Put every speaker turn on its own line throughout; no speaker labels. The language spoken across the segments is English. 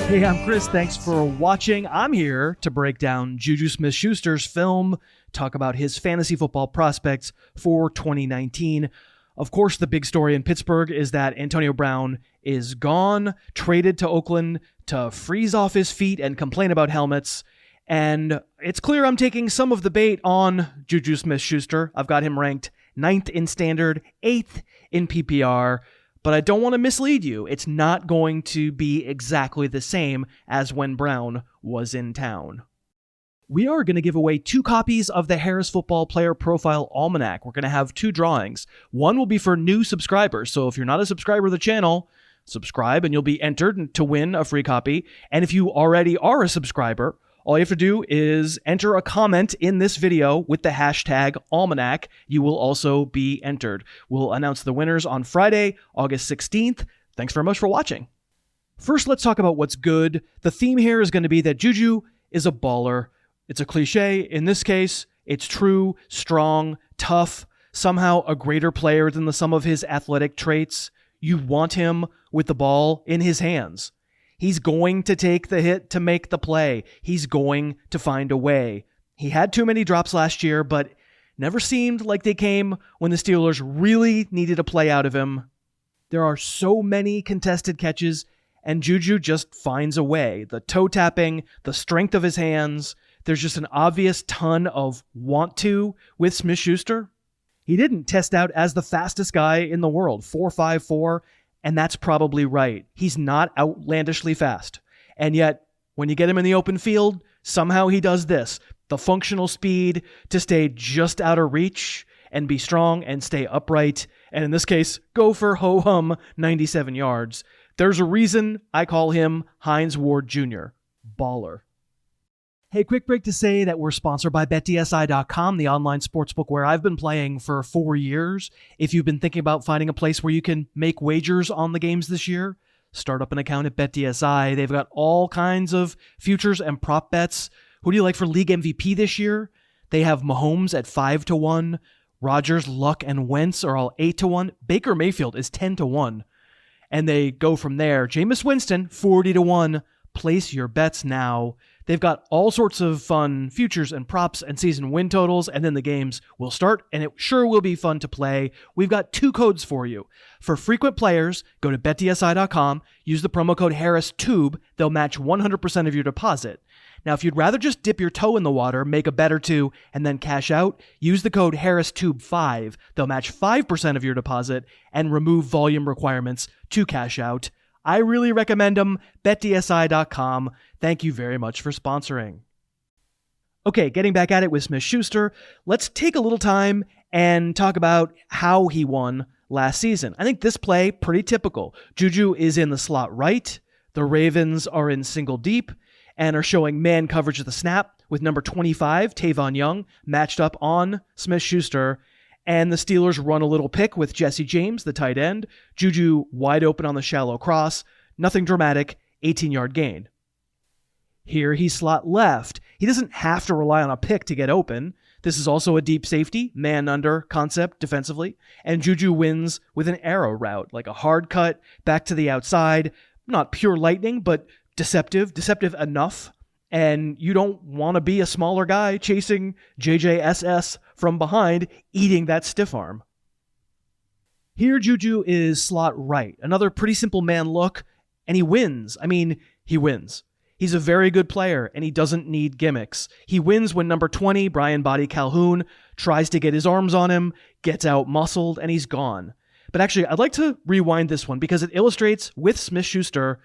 Hey, I'm Chris. Thanks for watching. I'm here to break down JuJu Smith-Schuster's film, talk about his fantasy football prospects for 2019. Of course, the big story in Pittsburgh is that Antonio Brown is gone, traded to Oakland to freeze off his feet and complain about helmets. And it's clear I'm taking some of the bait on JuJu Smith-Schuster. I've got him ranked 9th in standard, 8th in PPR. But I don't want to mislead you. It's not going to be exactly the same as when Brown was in town. We are going to give away 2 copies of the Harris Football Player Profile Almanac. We're going to have 2 drawings. One will be for new subscribers. So if you're not a subscriber to the channel, subscribe and you'll be entered to win a free copy. And if you already are a subscriber, all you have to do is enter a comment in this video with the hashtag Almanac. You will also be entered. We'll announce the winners on Friday, August 16th. Thanks very much for watching. First, let's talk about what's good. The theme here is going to be that JuJu is a baller. It's a cliche. In this case, it's true, strong, tough, somehow a greater player than the sum of his athletic traits. You want him with the ball in his hands. He's going to take the hit to make the play. He's going to find a way. He had too many drops last year, but never seemed like they came when the Steelers really needed a play out of him. There are so many contested catches, and JuJu just finds a way. The toe tapping, the strength of his hands. There's just an obvious ton of want to with Smith-Schuster. He didn't test out as the fastest guy in the world, 4.54. And that's probably right. He's not outlandishly fast. And yet, when you get him in the open field, somehow he does this. The functional speed to stay just out of reach and be strong and stay upright. And in this case, go for ho-hum 97 yards. There's a reason I call him Hines Ward Jr. Baller. Hey, quick break to say that we're sponsored by BetDSI.com, the online sportsbook where I've been playing for 4 years. If you've been thinking about finding a place where you can make wagers on the games this year, start up an account at BetDSI. They've got all kinds of futures and prop bets. Who do you like for league MVP this year? They have Mahomes at 5-1. Rodgers, Luck, and Wentz are all 8-1. Baker Mayfield is 10-1. And they go from there. Jameis Winston, 40-1. Place your bets now. They've got all sorts of fun futures and props and season win totals, and then the games will start, and it sure will be fun to play. We've got 2 codes for you. For frequent players, go to betdsi.com, use the promo code HarrisTube. They'll match 100% of your deposit. Now, if you'd rather just dip your toe in the water, make a bet or 2, and then cash out, use the code HarrisTube5. They'll match 5% of your deposit and remove volume requirements to cash out. I really recommend them. BetDSI.com. Thank you very much for sponsoring. Okay, getting back at it with Smith-Schuster, let's take a little time and talk about how he won last season. I think this play, pretty typical. JuJu is in the slot right. The Ravens are in single deep and are showing man coverage at the snap with number 25, Tavon Young, matched up on Smith-Schuster. And the Steelers run a little pick with Jesse James, the tight end. JuJu wide open on the shallow cross. Nothing dramatic, 18-yard gain. Here he's slot left. He doesn't have to rely on a pick to get open. This is also a deep safety, man under concept defensively. And JuJu wins with an arrow route, like a hard cut back to the outside. Not pure lightning, but deceptive enough. And you don't want to be a smaller guy chasing JJSS from behind, eating that stiff arm. Here, JuJu is slot right. Another pretty simple man look, and he wins. I mean, he wins. He's a very good player, and he doesn't need gimmicks. He wins when number 20, Brian Body Calhoun, tries to get his arms on him, gets out-muscled, and he's gone. But actually, I'd like to rewind this one because it illustrates, with Smith-Schuster,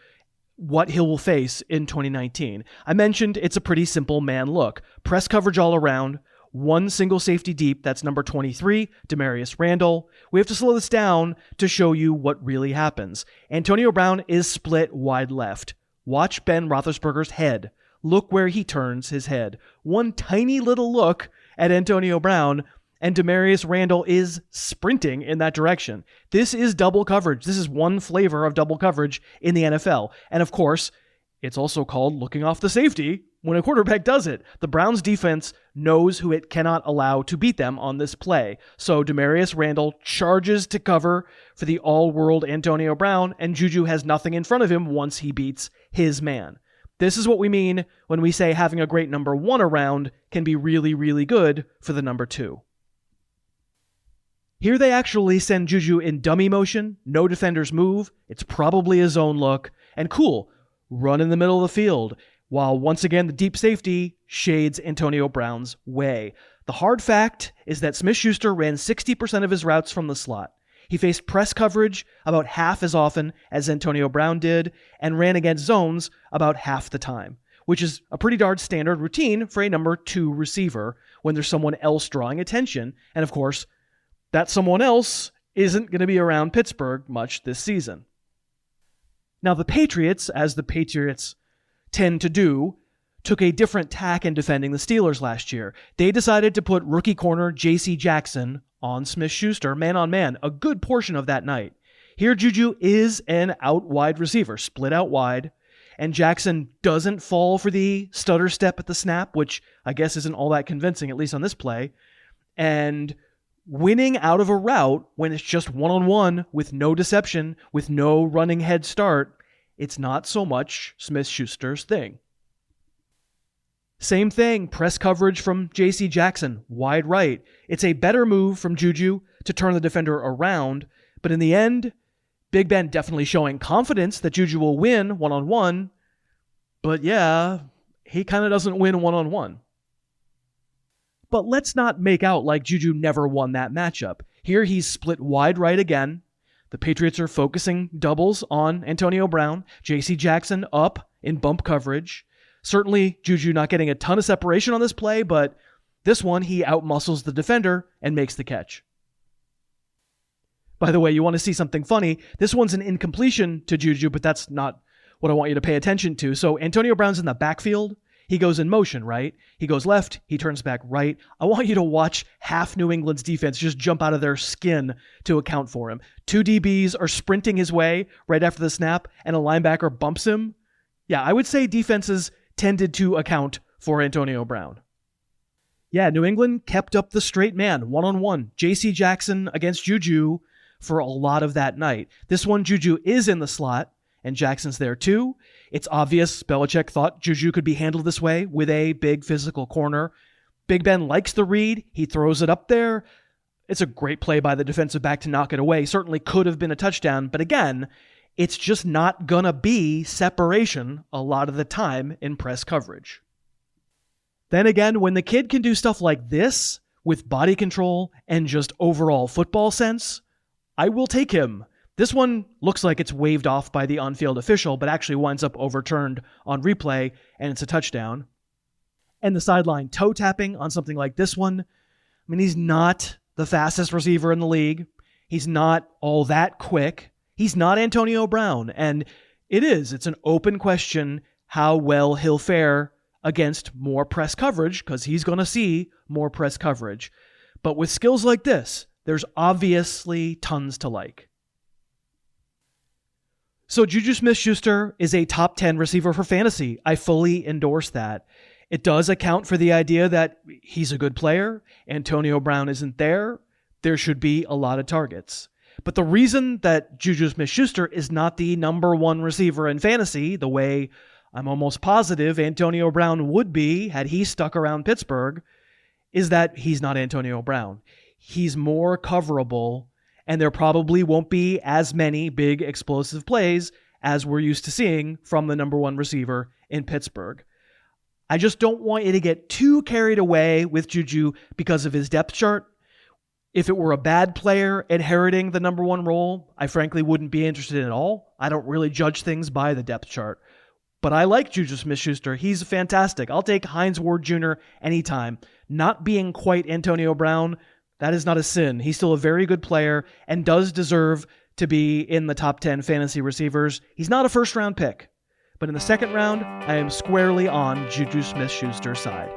what he will face in 2019. I mentioned it's a pretty simple man look. Press coverage all around, one single safety deep, that's number 23, Demarius Randall. We have to slow this down to show you what really happens. Antonio Brown is split wide left. Watch Ben Roethlisberger's head. Look where he turns his head. One tiny little look at Antonio Brown, and Demarius Randall is sprinting in that direction. This is double coverage. This is one flavor of double coverage in the NFL. And of course, it's also called looking off the safety when a quarterback does it. The Browns defense knows who it cannot allow to beat them on this play. So Demarius Randall charges to cover for the all-world Antonio Brown, and JuJu has nothing in front of him once he beats his man. This is what we mean when we say having a great number 1 around can be really, really good for the number 2. Here they actually send JuJu in dummy motion, no defenders move, it's probably a zone look, and cool, run in the middle of the field, while once again the deep safety shades Antonio Brown's way. The hard fact is that Smith-Schuster ran 60% of his routes from the slot. He faced press coverage about half as often as Antonio Brown did, and ran against zones about half the time, which is a pretty darn standard routine for a number 2 receiver when there's someone else drawing attention, and of course, that someone else isn't going to be around Pittsburgh much this season. Now the Patriots, as the Patriots tend to do, took a different tack in defending the Steelers last year. They decided to put rookie corner J.C. Jackson on Smith-Schuster man on man a good portion of that night. Here JuJu is an out wide receiver, split out wide, and Jackson doesn't fall for the stutter step at the snap, which I guess isn't all that convincing, at least on this play, and winning out of a route when it's just one-on-one with no deception, with no running head start, it's not so much Smith-Schuster's thing. Same thing, press coverage from J.C. Jackson, wide right. It's a better move from JuJu to turn the defender around, but in the end, Big Ben definitely showing confidence that JuJu will win one-on-one, but yeah, he kind of doesn't win one-on-one. But let's not make out like JuJu never won that matchup. Here he's split wide right again. The Patriots are focusing doubles on Antonio Brown. J.C. Jackson up in bump coverage. Certainly JuJu not getting a ton of separation on this play, but this one he outmuscles the defender and makes the catch. By the way, you want to see something funny? This one's an incompletion to JuJu, but that's not what I want you to pay attention to. So Antonio Brown's in the backfield. He goes in motion, right? He goes left, he turns back right. I want you to watch half New England's defense just jump out of their skin to account for him. 2 DBs are sprinting his way right after the snap, and a linebacker bumps him. Yeah, I would say defenses tended to account for Antonio Brown. Yeah, New England kept up the straight man, one-on-one. J.C. Jackson against JuJu for a lot of that night. This one, JuJu is in the slot, and Jackson's there too. It's obvious Belichick thought JuJu could be handled this way with a big physical corner. Big Ben likes the read. He throws it up there. It's a great play by the defensive back to knock it away. Certainly could have been a touchdown, but again, it's just not gonna be separation a lot of the time in press coverage. Then again, when the kid can do stuff like this with body control and just overall football sense, I will take him. This one looks like it's waved off by the on-field official, but actually winds up overturned on replay, and it's a touchdown. And the sideline toe tapping on something like this one, I mean, he's not the fastest receiver in the league. He's not all that quick. He's not Antonio Brown, and it's an open question how well he'll fare against more press coverage, because he's going to see more press coverage. But with skills like this, there's obviously tons to like. So JuJu Smith-Schuster is a top 10 receiver for fantasy. I fully endorse that. It does account for the idea that he's a good player. Antonio Brown isn't there. There should be a lot of targets. But the reason that JuJu Smith-Schuster is not the number 1 receiver in fantasy, the way I'm almost positive Antonio Brown would be had he stuck around Pittsburgh, is that he's not Antonio Brown. He's more coverable, and there probably won't be as many big explosive plays as we're used to seeing from the number 1 receiver in Pittsburgh. I just don't want you to get too carried away with JuJu because of his depth chart. If it were a bad player inheriting the number 1 role, I frankly wouldn't be interested at all. I don't really judge things by the depth chart. But I like JuJu Smith-Schuster. He's fantastic. I'll take Hines Ward Jr. anytime. Not being quite Antonio Brown, that is not a sin. He's still a very good player and does deserve to be in the top 10 fantasy receivers. He's not a first-round pick. But in the second round, I am squarely on JuJu Smith-Schuster's side.